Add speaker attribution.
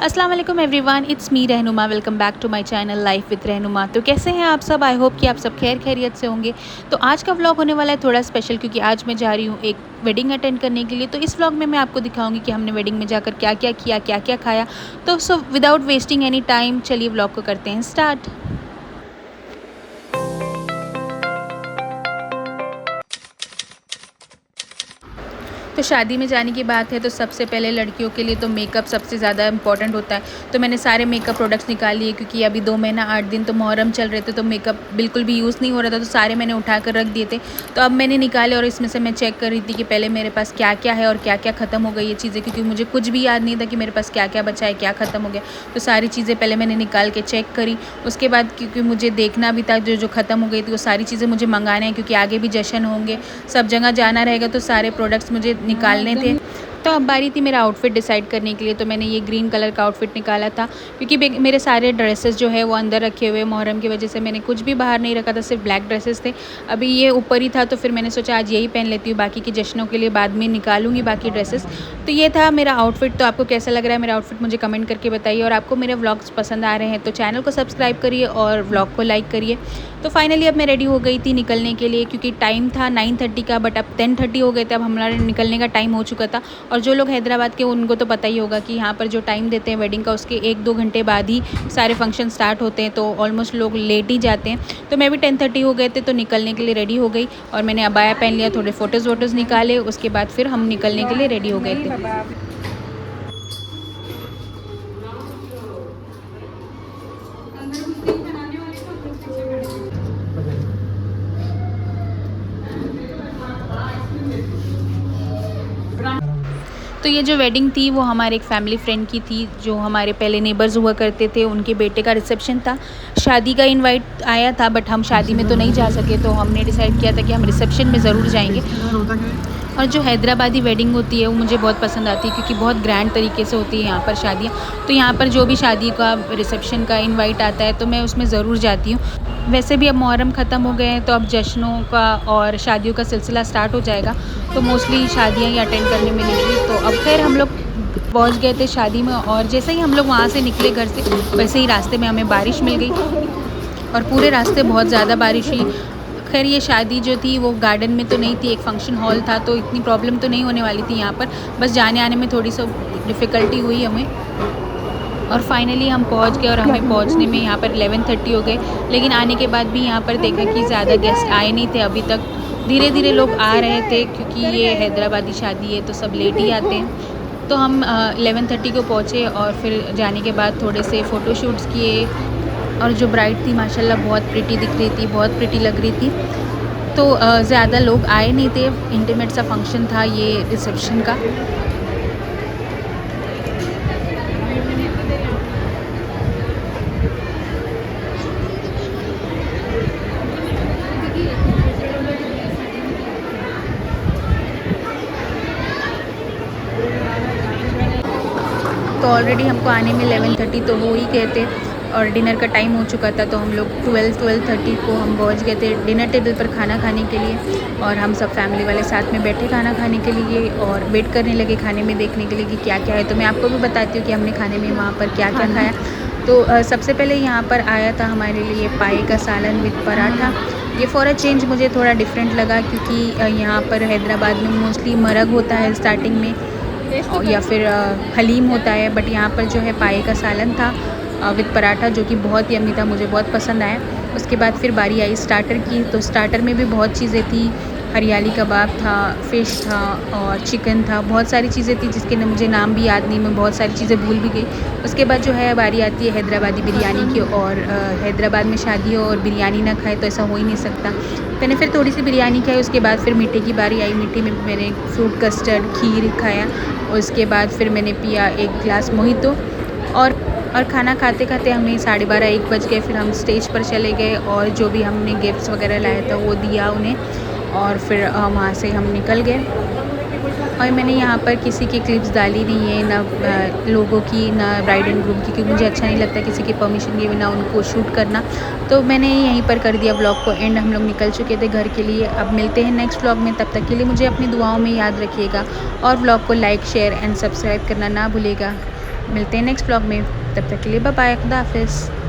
Speaker 1: अस्सलाम वालेकुम everyone, it's me Rahnuma. Welcome back to my channel life with Rahnuma. तो कैसे हैं आप सब? आई होप कि आप सब खैर खैरियत से होंगे। तो आज का व्लॉग होने वाला है थोड़ा स्पेशल, क्योंकि आज मैं जा रही हूँ एक वेडिंग अटेंड करने के लिए। तो इस व्लॉग में मैं आपको दिखाऊंगी कि हमने वेडिंग में जाकर क्या क्या किया, क्या क्या खाया। तो विदाउट वेस्टिंग एनी टाइम चलिए व्लॉग को करते हैं स्टार्ट। तो शादी में जाने की बात है तो सबसे पहले लड़कियों के लिए तो मेकअप सबसे ज़्यादा इंपॉर्टेंट होता है। तो मैंने सारे मेकअप प्रोडक्ट्स निकाल लिए, क्योंकि अभी 2 महीना 8 दिन तो मुहर्रम चल रहे थे, तो मेकअप बिल्कुल भी यूज़ नहीं हो रहा था। तो सारे मैंने उठा कर रख दिए थे। तो अब मैंने निकाले और इसमें से मैं चेक कर रही थी कि पहले मेरे पास क्या क्या है और क्या क्या ख़त्म हो गई ये चीज़ें, क्योंकि मुझे कुछ भी याद नहीं था कि मेरे पास क्या क्या बचा है, क्या ख़त्म हो गया। तो सारी चीज़ें पहले मैंने निकाल के चेक करी। उसके बाद क्योंकि मुझे देखना भी था जो जो ख़त्म हो गई थी वो सारी चीज़ें मुझे मंगाने हैं, क्योंकि आगे भी जश्न होंगे, सब जगह जाना रहेगा, तो सारे प्रोडक्ट्स मुझे निकालने थे। तो अब बारी थी मेरा आउटफिट डिसाइड करने के लिए। तो मैंने ये ग्रीन कलर का आउटफिट निकाला था, क्योंकि मेरे सारे ड्रेसेस जो है वो अंदर रखे हुए मुहर्रम की वजह से मैंने कुछ भी बाहर नहीं रखा था, सिर्फ ब्लैक ड्रेसेस थे। अभी ये ऊपर ही था, तो फिर मैंने सोचा आज यही पहन लेती हूँ, बाकी के जश्नों के लिए बाद में निकालूंगी बाकी ड्रेसेस। तो ये था मेरा आउटफिट। तो आपको कैसा लग रहा है मेरा आउटफिट मुझे कमेंट करके बताइए, और आपको मेरे व्लॉग्स पसंद आ रहे हैं तो चैनल को सब्सक्राइब करिए और व्लॉग को लाइक करिए। तो फाइनली अब मैं रेडी हो गई थी निकलने के लिए, क्योंकि टाइम था 9:30 का, बट अब 10:30 हो गए थे। अब हमारा निकलने का टाइम हो चुका था। और जो लोग हैदराबाद के उनको तो पता ही होगा कि यहाँ पर जो टाइम देते हैं वेडिंग का, उसके 1-2 घंटे बाद ही सारे फंक्शन स्टार्ट होते हैं, तो ऑलमोस्ट लोग लेट ही जाते हैं। तो मैं भी 10:30 हो गए थे, तो निकलने के लिए रेडी हो गई और मैंने अबाया पहन लिया, थोड़े फ़ोटोज़ निकाले। उसके बाद फिर हम निकलने के लिए रेडी हो गए थे। तो ये जो वेडिंग थी वो हमारे एक फ़ैमिली फ्रेंड की थी, जो हमारे पहले नेबर्स हुआ करते थे। उनके बेटे का रिसेप्शन था। शादी का इनवाइट आया था, बट हम शादी में तो नहीं जा सके, तो हमने डिसाइड किया था कि हम रिसेप्शन में ज़रूर जाएंगे। और जो हैदराबादी वेडिंग होती है वो मुझे बहुत पसंद आती है, क्योंकि बहुत ग्रैंड तरीके से होती है यहाँ पर शादियाँ। तो यहाँ पर जो भी शादी का रिसेप्शन का इनवाइट आता है तो मैं उसमें ज़रूर जाती हूँ। वैसे भी अब मुहर्रम ख़त्म हो गए हैं, तो अब जश्नों का और शादियों का सिलसिला स्टार्ट हो जाएगा, तो मोस्टली शादियाँ ही अटेंड करने मिलेंगी। तो अब खैर हम लोग पहुँच गए थे शादी में, और जैसे ही हम लोग वहाँ से निकले घर से, वैसे ही रास्ते में हमें बारिश मिल गई, और पूरे रास्ते बहुत ज़्यादा बारिश हुई। खैर ये शादी जो थी वो गार्डन में तो नहीं थी, एक फ़ंक्शन हॉल था, तो इतनी प्रॉब्लम तो नहीं होने वाली थी यहाँ पर। बस जाने आने में थोड़ी सी डिफ़िकल्टी हुई हमें, और फाइनली हम पहुँच गए। और हमें पहुँचने में यहाँ पर 11:30 हो गए। लेकिन आने के बाद भी यहाँ पर देखा कि ज़्यादा गेस्ट आए नहीं थे अभी तक। धीरे धीरे लोग आ रहे थे, क्योंकि ये हैदराबादी शादी है तो सब लेट ही आते हैं। तो हम 11:30 को पहुँचे, और फिर जाने के बाद थोड़े से फ़ोटोशूट्स किए। और जो ब्राइड थी माशाल्लाह बहुत प्रिटी दिख रही थी, बहुत प्रिटी लग रही थी। तो ज़्यादा लोग आए नहीं थे, इंटीमेट सा फंक्शन था ये रिसेप्शन का। तो ऑलरेडी हमको आने में 11:30 तो हो ही गए थे, और डिनर का टाइम हो चुका था। तो हम लोग 12:30 को हम पहुँच गए थे डिनर टेबल पर खाना खाने के लिए। और हम सब फैमिली वाले साथ में बैठे खाना खाने के लिए, और वेट करने लगे खाने में देखने के लिए कि क्या क्या है। तो मैं आपको भी बताती हूँ कि हमने खाने में वहाँ पर क्या क्या खाया। तो सबसे पहले यहाँ पर आया था हमारे लिए पाए का सालन विद पराठा। ये फॉर अ चेंज मुझे थोड़ा डिफरेंट लगा, क्योंकि यहाँ पर हैदराबाद में मोस्टली मरग होता है स्टार्टिंग में, या फिर हलीम होता है, बट यहाँ पर जो है पाए का सालन था विद पराठा, जो कि बहुत यम्मी था, मुझे बहुत पसंद आया। उसके बाद फिर बारी आई स्टार्टर की। तो स्टार्टर में भी बहुत चीज़ें थी, हरियाली कबाब था, फ़िश था और चिकन था, बहुत सारी चीज़ें थी जिसके मुझे नाम भी याद नहीं, मैं बहुत सारी चीज़ें भूल भी गई। उसके बाद जो है बारी आती है हैदराबादी बिरयानी की, और हैदराबाद में शादी हो और बिरयानी ना खाए तो ऐसा हो ही नहीं सकता। मैंने फिर थोड़ी सी बिरयानी खाई। उसके बाद फिर मीठे की बारी आई। मीठे में मैंने फ्रूट कस्टर्ड खीर खाया। उसके बाद फिर मैंने पिया एक गिलास मोहितो, और खाना खाते खाते हमें 12:30-1 बज गए। फिर हम स्टेज पर चले गए, और जो भी हमने गिफ्ट्स वगैरह लाया था वो दिया उन्हें, और फिर वहाँ से हम निकल गए। और मैंने यहाँ पर किसी की क्लिप्स डाली नहीं है, ना लोगों की, ना ब्राइड एंड ग्रूम की, क्योंकि मुझे अच्छा नहीं लगता किसी की परमिशन के बिना उनको शूट करना। तो मैंने यहीं पर कर दिया व्लॉग को एंड। हम लोग निकल चुके थे घर के लिए। अब मिलते हैं नेक्स्ट व्लॉग में, तब तक के लिए मुझे अपनी दुआओं में याद रखिएगा और व्लॉग को लाइक शेयर एंड सब्सक्राइब करना ना भूलिएगा। मिलते हैं नेक्स्ट व्लॉग में, तब तक के लिए बाय बाय, खुदा हाफिज़।